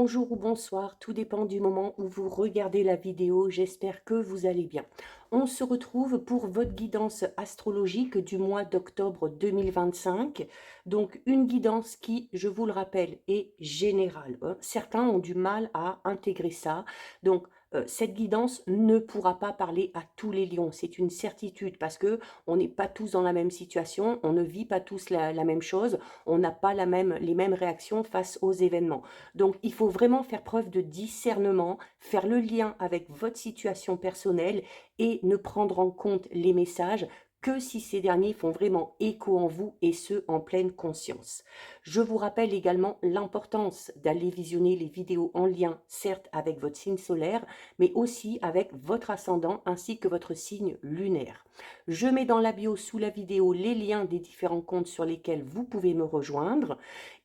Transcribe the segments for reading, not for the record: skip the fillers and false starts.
Bonjour ou bonsoir, tout dépend du moment où vous regardez la vidéo, j'espère que vous allez bien. On se retrouve pour votre guidance astrologique du mois d'octobre 2025. Donc une guidance qui, je vous le rappelle, est générale, hein. Certains ont du mal à intégrer ça. Donc cette guidance ne pourra pas parler à tous les lions, c'est une certitude parce que on n'est pas tous dans la même situation, on ne vit pas tous la même chose, on n'a pas les mêmes réactions face aux événements. Donc, il faut vraiment faire preuve de discernement, faire le lien avec votre situation personnelle et ne prendre en compte les messages que si ces derniers font vraiment écho en vous et ce, en pleine conscience. Je vous rappelle également l'importance d'aller visionner les vidéos en lien, certes avec votre signe solaire, mais aussi avec votre ascendant ainsi que votre signe lunaire. Je mets dans la bio sous la vidéo les liens des différents comptes sur lesquels vous pouvez me rejoindre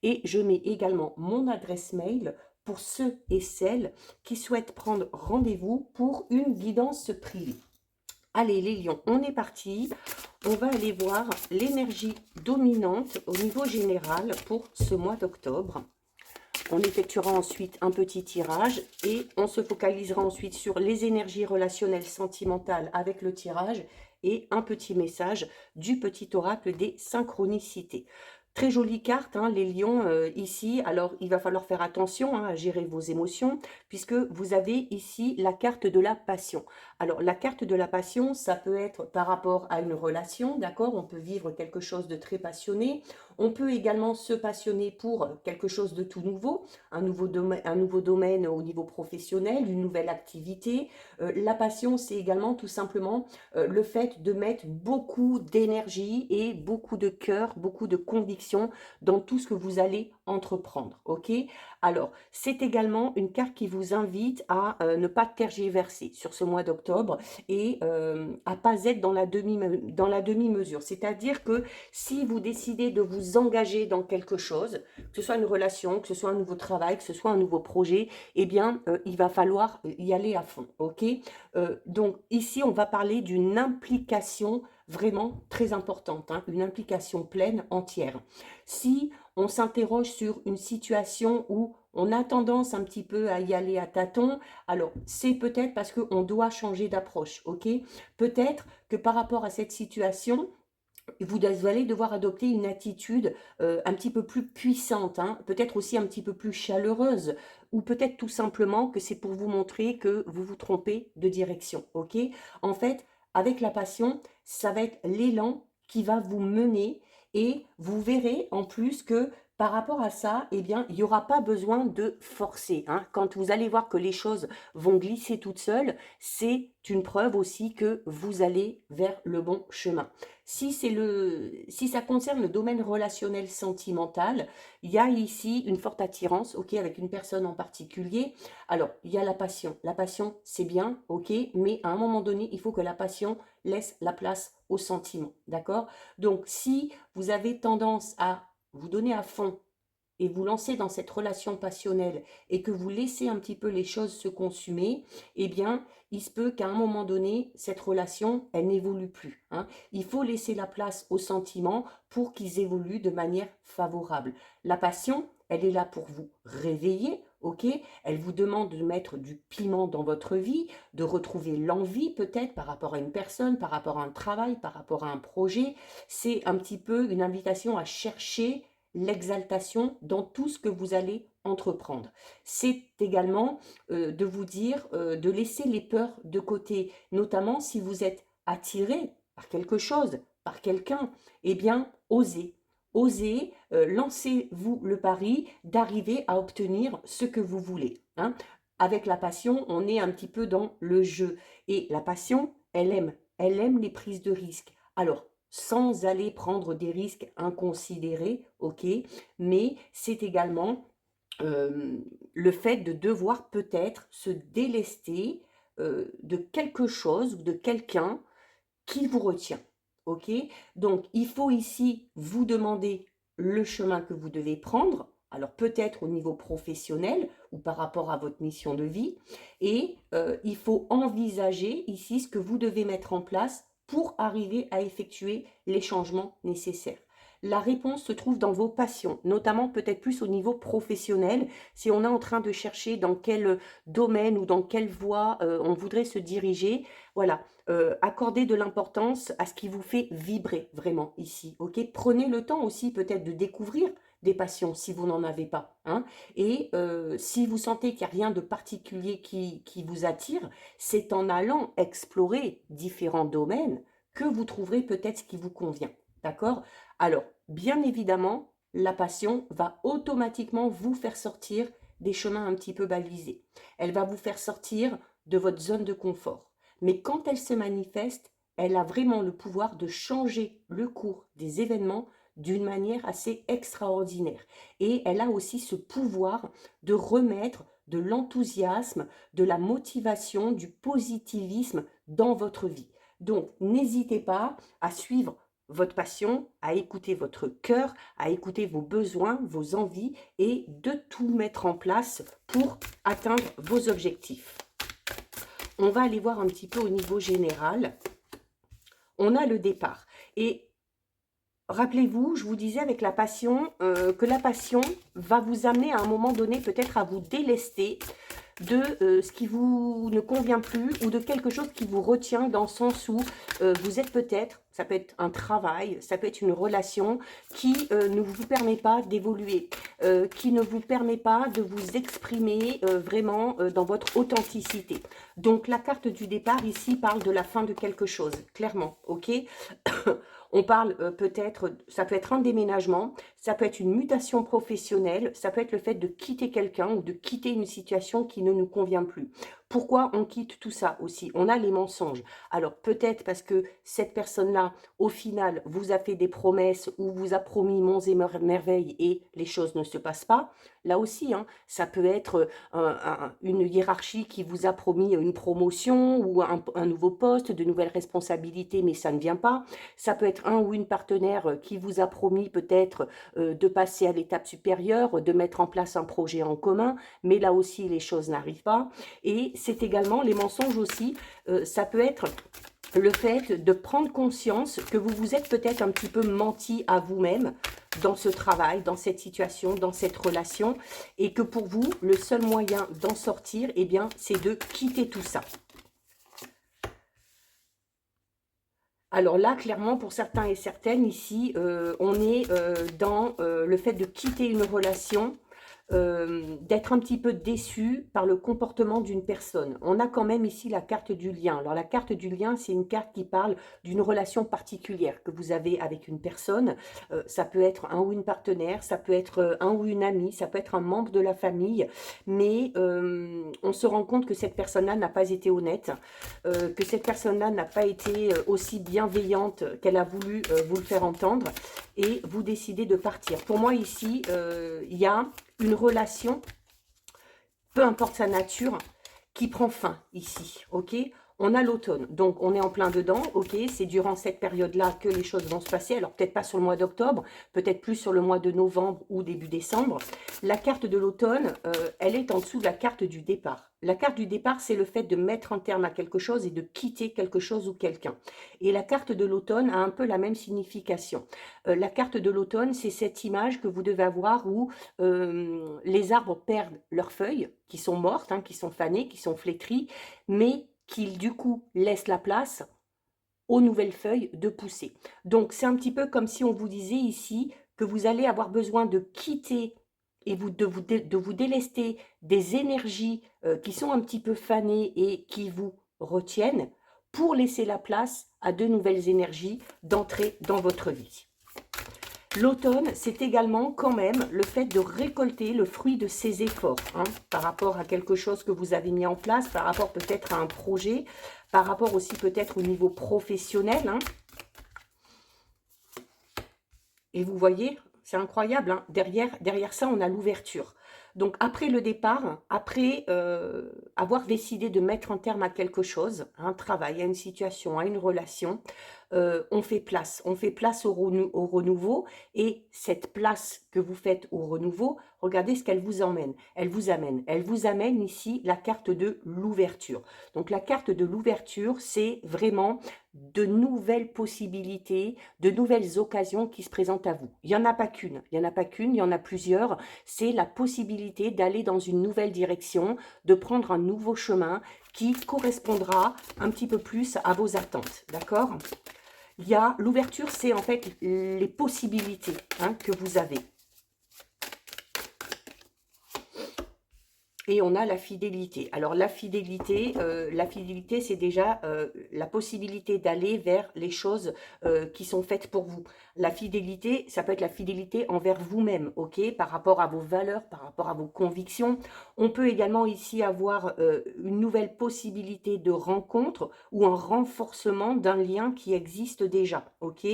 et je mets également mon adresse mail pour ceux et celles qui souhaitent prendre rendez-vous pour une guidance privée. Allez les lions, on est parti. On va aller voir l'énergie dominante au niveau général pour ce mois d'octobre. On effectuera ensuite un petit tirage et on se focalisera ensuite sur les énergies relationnelles sentimentales avec le tirage et un petit message du petit oracle des synchronicités. Très jolie carte, hein, les lions ici. Alors, il va falloir faire attention à gérer vos émotions puisque vous avez ici la carte de la passion. Alors, la carte de la passion, ça peut être par rapport à une relation, d'accord? On peut vivre quelque chose de très passionné. On peut également se passionner pour quelque chose de tout nouveau, un nouveau domaine au niveau professionnel, une nouvelle activité. La passion, c'est également tout simplement le fait de mettre beaucoup d'énergie et beaucoup de cœur, beaucoup de conviction dans tout ce que vous allez entreprendre. Ok? Alors, c'est également une carte qui vous invite à ne pas tergiverser sur ce mois d'octobre et à pas être dans la demi-mesure. C'est-à-dire que si vous décidez de vous engager dans quelque chose, que ce soit une relation, que ce soit un nouveau travail, que ce soit un nouveau projet, eh bien, il va falloir y aller à fond. Ok? Donc ici, on va parler d'une implication vraiment très importante, hein, une implication pleine, entière. Si on s'interroge sur une situation où on a tendance un petit peu à y aller à tâtons, alors c'est peut-être parce qu'on doit changer d'approche, ok? Peut-être que par rapport à cette situation, vous allez devoir adopter une attitude un petit peu plus puissante, hein, peut-être aussi un petit peu plus chaleureuse, ou peut-être tout simplement que c'est pour vous montrer que vous vous trompez de direction, ok? En fait, avec la passion, ça va être l'élan qui va vous mener et vous verrez en plus que par rapport à ça, eh bien, il n'y aura pas besoin de forcer, hein. Quand vous allez voir que les choses vont glisser toutes seules, c'est une preuve aussi que vous allez vers le bon chemin. Si ça concerne le domaine relationnel sentimental, il y a ici une forte attirance, ok, avec une personne en particulier. Alors, il y a la passion. La passion, c'est bien, ok, mais à un moment donné, il faut que la passion laisse la place au sentiment, d'accord? Donc, si vous avez tendance à vous donner à fond et vous lancez dans cette relation passionnelle et que vous laissez un petit peu les choses se consumer, eh bien, il se peut qu'à un moment donné, cette relation, elle n'évolue plus, hein. Il faut laisser la place aux sentiments pour qu'ils évoluent de manière favorable. La passion, elle est là pour vous réveiller, ok? Elle vous demande de mettre du piment dans votre vie, de retrouver l'envie peut-être par rapport à une personne, par rapport à un travail, par rapport à un projet. C'est un petit peu une invitation à chercher l'exaltation dans tout ce que vous allez entreprendre. C'est également de vous dire, de laisser les peurs de côté, notamment si vous êtes attiré par quelque chose, par quelqu'un, eh bien, osez. Osez, lancez-vous le pari d'arriver à obtenir ce que vous voulez, hein. Avec la passion, on est un petit peu dans le jeu. Et la passion, elle aime les prises de risques. Alors, sans aller prendre des risques inconsidérés, ok, mais c'est également euh, le fait de devoir peut-être se délester de quelque chose ou de quelqu'un qui vous retient, ok. Donc, il faut ici vous demander le chemin que vous devez prendre, alors peut-être au niveau professionnel ou par rapport à votre mission de vie, et il faut envisager ici ce que vous devez mettre en place pour arriver à effectuer les changements nécessaires. La réponse se trouve dans vos passions, notamment peut-être plus au niveau professionnel, si on est en train de chercher dans quel domaine ou dans quelle voie on voudrait se diriger. Voilà, accordez de l'importance à ce qui vous fait vibrer vraiment ici, ok? Prenez le temps aussi peut-être de découvrir des passions si vous n'en avez pas, hein. Et si vous sentez qu'il n'y a rien de particulier qui vous attire, c'est en allant explorer différents domaines que vous trouverez peut-être ce qui vous convient. D'accord? Alors, bien évidemment, la passion va automatiquement vous faire sortir des chemins un petit peu balisés. Elle va vous faire sortir de votre zone de confort. Mais quand elle se manifeste, elle a vraiment le pouvoir de changer le cours des événements d'une manière assez extraordinaire. Et elle a aussi ce pouvoir de remettre de l'enthousiasme, de la motivation, du positivisme dans votre vie. Donc, n'hésitez pas à suivre votre passion, à écouter votre cœur, à écouter vos besoins, vos envies et de tout mettre en place pour atteindre vos objectifs. On va aller voir un petit peu au niveau général. On a le départ. Et rappelez-vous, je vous disais avec la passion, que la passion va vous amener à un moment donné peut-être à vous délester de ce qui vous ne convient plus ou de quelque chose qui vous retient dans le sens où vous êtes peut-être, ça peut être un travail, ça peut être une relation qui ne vous permet pas d'évoluer, qui ne vous permet pas de vous exprimer vraiment dans votre authenticité. Donc la carte du départ ici parle de la fin de quelque chose, clairement, ok? On parle peut-être, ça peut être un déménagement, ça peut être une mutation professionnelle, ça peut être le fait de quitter quelqu'un ou de quitter une situation qui ne nous convient plus. Pourquoi on quitte tout ça aussi? On a les mensonges. Alors peut-être parce que cette personne-là, au final, vous a fait des promesses ou vous a promis monts et merveilles et les choses ne se passent pas. Là aussi, hein, ça peut être une hiérarchie qui vous a promis une promotion ou un nouveau poste, de nouvelles responsabilités, mais ça ne vient pas. Ça peut être un ou une partenaire qui vous a promis peut-être de passer à l'étape supérieure, de mettre en place un projet en commun, mais là aussi les choses n'arrivent pas. Et c'est également les mensonges aussi, ça peut être le fait de prendre conscience que vous vous êtes peut-être un petit peu menti à vous-même dans ce travail, dans cette situation, dans cette relation, et que pour vous, le seul moyen d'en sortir, eh bien, c'est de quitter tout ça. Alors là, clairement, pour certains et certaines, ici, on est dans le fait de quitter une relation, d'être un petit peu déçu par le comportement d'une personne. On a quand même ici la carte du lien. Alors la carte du lien, c'est une carte qui parle d'une relation particulière que vous avez avec une personne. Ça peut être un ou une partenaire, ça peut être un ou une amie, ça peut être un membre de la famille, mais on se rend compte que cette personne-là n'a pas été honnête, que cette personne-là n'a pas été aussi bienveillante qu'elle a voulu vous le faire entendre, et vous décidez de partir. Pour moi ici, il y a une relation, peu importe sa nature, qui prend fin ici, ok? On a l'automne, donc on est en plein dedans, ok? C'est durant cette période-là que les choses vont se passer, alors peut-être pas sur le mois d'octobre, peut-être plus sur le mois de novembre ou début décembre. La carte de l'automne, elle est en dessous de la carte du départ. La carte du départ, c'est le fait de mettre un terme à quelque chose et de quitter quelque chose ou quelqu'un. Et la carte de l'automne a un peu la même signification. La carte de l'automne, c'est cette image que vous devez avoir où les arbres perdent leurs feuilles, qui sont mortes, hein, qui sont fanées, qui sont flétries, mais qu'ils du coup laissent la place aux nouvelles feuilles de pousser. Donc c'est un petit peu comme si on vous disait ici que vous allez avoir besoin de quitter et de vous délester des énergies qui sont un petit peu fanées et qui vous retiennent pour laisser la place à de nouvelles énergies d'entrer dans votre vie. L'automne, c'est également quand même le fait de récolter le fruit de ses efforts, hein, par rapport à quelque chose que vous avez mis en place, par rapport peut-être à un projet, par rapport aussi peut-être au niveau professionnel, hein. Et vous voyez, c'est incroyable, hein, derrière ça, on a l'ouverture. Donc après le départ, après avoir décidé de mettre un terme à quelque chose, à un travail, à une situation, à une relation, on fait place au renouveau, et cette place que vous faites au renouveau, regardez ce qu'elle vous emmène. Elle vous amène ici la carte de l'ouverture. Donc la carte de l'ouverture, c'est vraiment de nouvelles possibilités, de nouvelles occasions qui se présentent à vous. Il n'y en a pas qu'une, il n'y en a pas qu'une, il y en a plusieurs. C'est la possibilité d'aller dans une nouvelle direction, de prendre un nouveau chemin qui correspondra un petit peu plus à vos attentes, d'accord? Il y a l'ouverture, c'est en fait les possibilités que vous avez. Et on a la fidélité. Alors la fidélité, c'est déjà la possibilité d'aller vers les choses qui sont faites pour vous. La fidélité, ça peut être la fidélité envers vous-même, ok, par rapport à vos valeurs, par rapport à vos convictions. On peut également ici avoir une nouvelle possibilité de rencontre ou un renforcement d'un lien qui existe déjà, ok.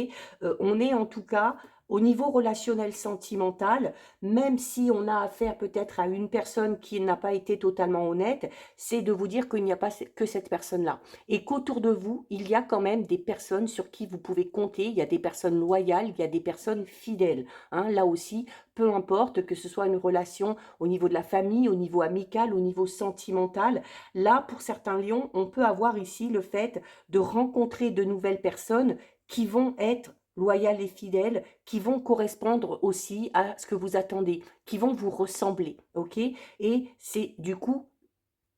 On est en tout cas au niveau relationnel sentimental, même si on a affaire peut-être à une personne qui n'a pas été totalement honnête, c'est de vous dire qu'il n'y a pas que cette personne-là. Et qu'autour de vous, il y a quand même des personnes sur qui vous pouvez compter, il y a des personnes loyales, il y a des personnes fidèles. Là aussi, peu importe que ce soit une relation au niveau de la famille, au niveau amical, au niveau sentimental. Là, pour certains lions, on peut avoir ici le fait de rencontrer de nouvelles personnes qui vont être loyales et fidèles, qui vont correspondre aussi à ce que vous attendez, qui vont vous ressembler, ok? Et c'est du coup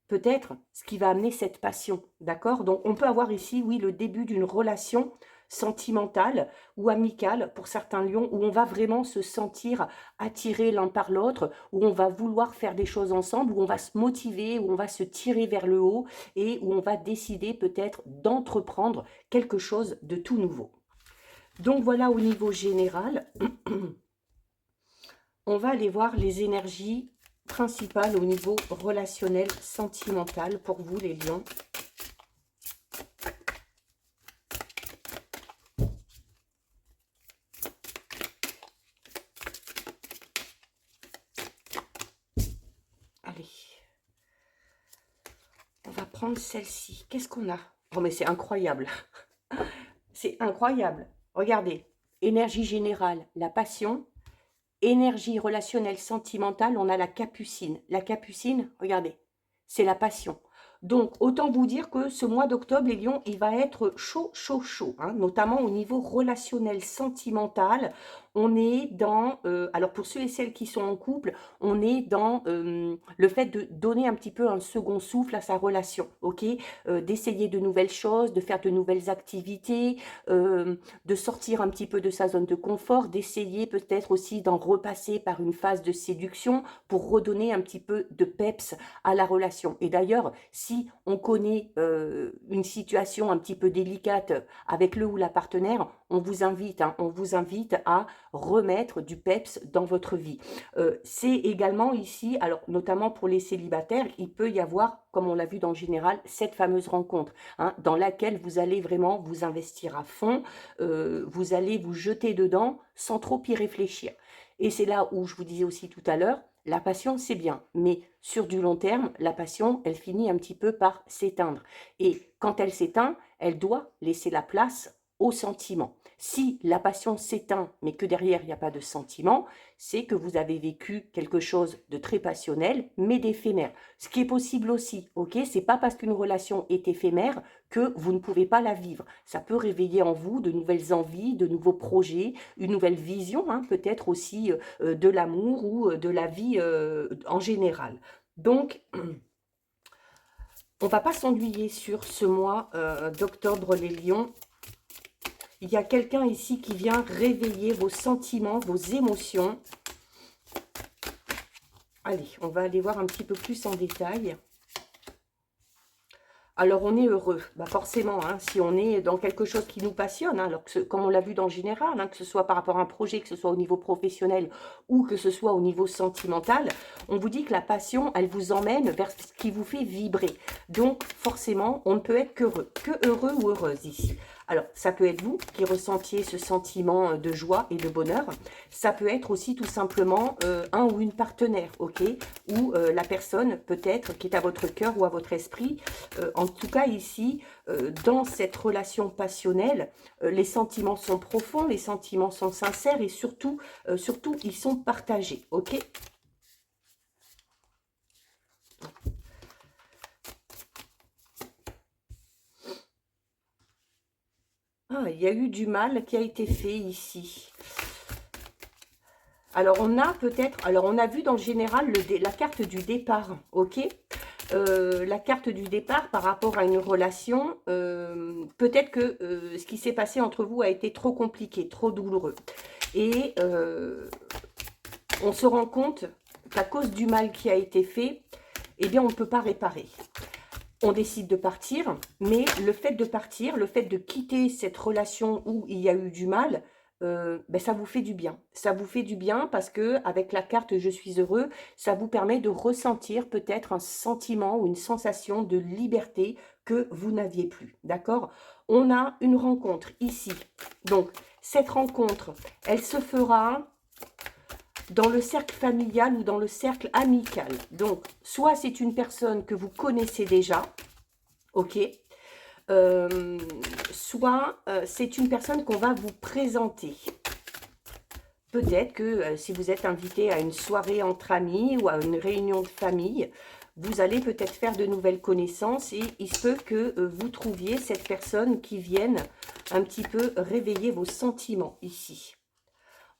peut-être ce qui va amener cette passion, d'accord? Donc on peut avoir ici, oui, le début d'une relation sentimentale ou amicale pour certains lions, où on va vraiment se sentir attiré l'un par l'autre, où on va vouloir faire des choses ensemble, où on va se motiver, où on va se tirer vers le haut, et où on va décider peut-être d'entreprendre quelque chose de tout nouveau. Donc voilà au niveau général. On va aller voir les énergies principales au niveau relationnel, sentimental pour vous les lions. Allez. On va prendre celle-ci. Qu'est-ce qu'on a? Oh mais c'est incroyable. C'est incroyable. Regardez. Énergie générale, la passion. Énergie relationnelle sentimentale, on a la capucine. La capucine, regardez, c'est la passion. Donc, autant vous dire que ce mois d'octobre, les lions, il va être chaud, chaud, chaud, notamment au niveau relationnel, sentimental. On est dans, alors pour ceux et celles qui sont en couple, on est dans le fait de donner un petit peu un second souffle à sa relation, ok, d'essayer de nouvelles choses, de faire de nouvelles activités, de sortir un petit peu de sa zone de confort, d'essayer peut-être aussi d'en repasser par une phase de séduction pour redonner un petit peu de peps à la relation. Et d'ailleurs, si on connaît une situation un petit peu délicate avec le ou la partenaire, on vous invite à remettre du peps dans votre vie. C'est également ici, alors notamment pour les célibataires, il peut y avoir, comme on l'a vu dans le général, cette fameuse rencontre dans laquelle vous allez vraiment vous investir à fond, vous allez vous jeter dedans sans trop y réfléchir. Et c'est là où je vous disais aussi tout à l'heure, la passion c'est bien, mais sur du long terme, la passion, elle finit un petit peu par s'éteindre. Et quand elle s'éteint, elle doit laisser la place au sentiment. Si la passion s'éteint, mais que derrière il n'y a pas de sentiment, c'est que vous avez vécu quelque chose de très passionnel, mais d'éphémère. Ce qui est possible aussi, ok? C'est pas parce qu'une relation est éphémère que vous ne pouvez pas la vivre. Ça peut réveiller en vous de nouvelles envies, de nouveaux projets, une nouvelle vision, peut-être aussi de l'amour ou de la vie en général. Donc, on ne va pas s'ennuyer sur ce mois d'octobre, les lions. Il y a quelqu'un ici qui vient réveiller vos sentiments, vos émotions. Allez, on va aller voir un petit peu plus en détail. Alors, on est heureux, forcément, si on est dans quelque chose qui nous passionne, alors que comme on l'a vu dans le général, que ce soit par rapport à un projet, que ce soit au niveau professionnel ou que ce soit au niveau sentimental, on vous dit que la passion, elle vous emmène vers ce qui vous fait vibrer. Donc, forcément, on ne peut être qu'heureux ou heureuse ici. Alors, ça peut être vous qui ressentiez ce sentiment de joie et de bonheur. Ça peut être aussi tout simplement un ou une partenaire, ok? Ou la personne peut-être qui est à votre cœur ou à votre esprit. En tout cas, ici, dans cette relation passionnelle, les sentiments sont profonds, les sentiments sont sincères et surtout, surtout ils sont partagés, ok? Ah, il y a eu du mal qui a été fait ici. Alors, on a peut-être... Alors, on a vu dans le général la carte du départ, ok? La carte du départ par rapport à une relation, peut-être que ce qui s'est passé entre vous a été trop compliqué, trop douloureux. Et on se rend compte qu'à cause du mal qui a été fait, eh bien, on ne peut pas réparer. On décide de partir, mais le fait de partir, le fait de quitter cette relation où il y a eu du mal, ben ça vous fait du bien. Ça vous fait du bien parce que avec la carte «Je suis heureux», ça vous permet de ressentir peut-être un sentiment ou une sensation de liberté que vous n'aviez plus, d'accord? On a une rencontre ici. Donc, cette rencontre, elle se fera dans le cercle familial ou dans le cercle amical. Donc, soit c'est une personne que vous connaissez déjà, ok, soit c'est une personne qu'on va vous présenter. Peut-être que si vous êtes invité à une soirée entre amis ou à une réunion de famille, vous allez peut-être faire de nouvelles connaissances et il se peut que vous trouviez cette personne qui vienne un petit peu réveiller vos sentiments ici.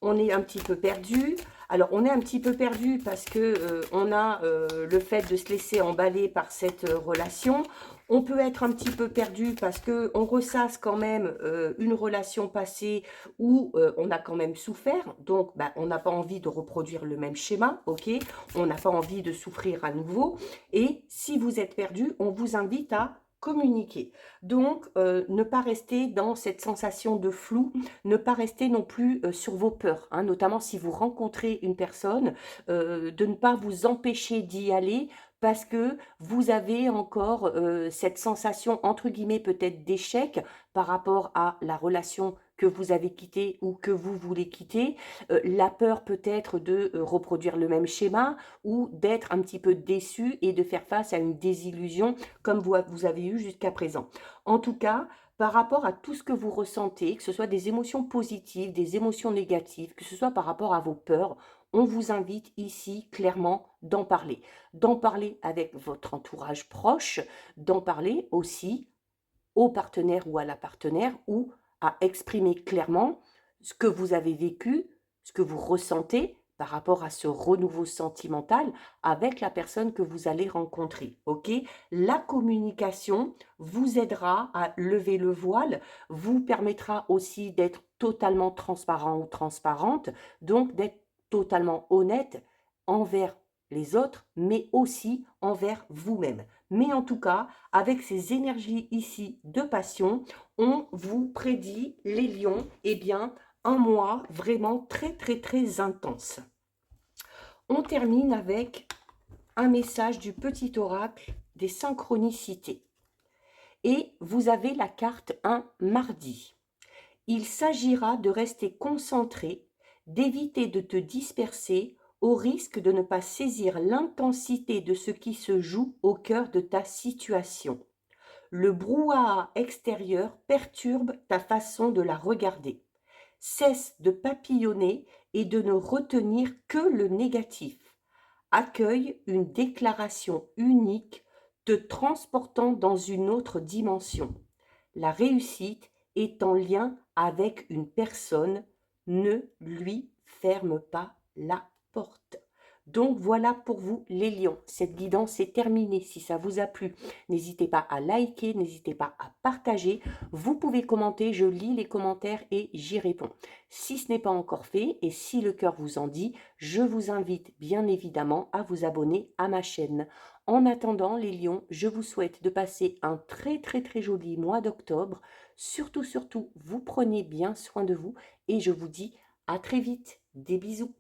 On est un petit peu perdu. Alors, on est un petit peu perdu parce que on a le fait de se laisser emballer par cette relation. On peut être un petit peu perdu parce que on ressasse quand même une relation passée où on a quand même souffert. Donc, bah, on n'a pas envie de reproduire le même schéma, ok? On n'a pas envie de souffrir à nouveau. Et si vous êtes perdu, on vous invite à communiquer. Donc, ne pas rester dans cette sensation de flou, ne pas rester non plus sur vos peurs, hein, notamment si vous rencontrez une personne, de ne pas vous empêcher d'y aller parce que vous avez encore cette sensation, entre guillemets, peut-être d'échec par rapport à la relation que vous avez quittée ou que vous voulez quitter, la peur peut-être de reproduire le même schéma ou d'être un petit peu déçu et de faire face à une désillusion comme vous avez eu jusqu'à présent. En tout cas, par rapport à tout ce que vous ressentez, que ce soit des émotions positives, des émotions négatives, que ce soit par rapport à vos peurs, on vous invite ici clairement d'en parler avec votre entourage proche, d'en parler aussi au partenaire ou à la partenaire ou à exprimer clairement ce que vous avez vécu, ce que vous ressentez par rapport à ce renouveau sentimental avec la personne que vous allez rencontrer. Ok? La communication vous aidera à lever le voile, vous permettra aussi d'être totalement transparent ou transparente, donc d'être totalement honnête envers les autres, mais aussi envers vous-même. Mais en tout cas, avec ces énergies ici de passion, on vous prédit, les lions, eh bien, un mois vraiment très, très, très intense. On termine avec un message du petit oracle des synchronicités. Et vous avez la carte 1 mardi. Il s'agira de rester concentré, d'éviter de te disperser au risque de ne pas saisir l'intensité de ce qui se joue au cœur de ta situation. Le brouhaha extérieur perturbe ta façon de la regarder. Cesse de papillonner et de ne retenir que le négatif. Accueille une déclaration unique te transportant dans une autre dimension. La réussite est en lien avec une personne. Ne lui ferme pas la porte. Donc voilà pour vous les lions. Cette guidance est terminée. Si ça vous a plu, n'hésitez pas à liker, n'hésitez pas à partager. Vous pouvez commenter, je lis les commentaires et j'y réponds. Si ce n'est pas encore fait et si le cœur vous en dit, je vous invite bien évidemment à vous abonner à ma chaîne. En attendant les lions, je vous souhaite de passer un très très très joli mois d'octobre. Surtout, surtout, vous prenez bien soin de vous et je vous dis à très vite. Des bisous.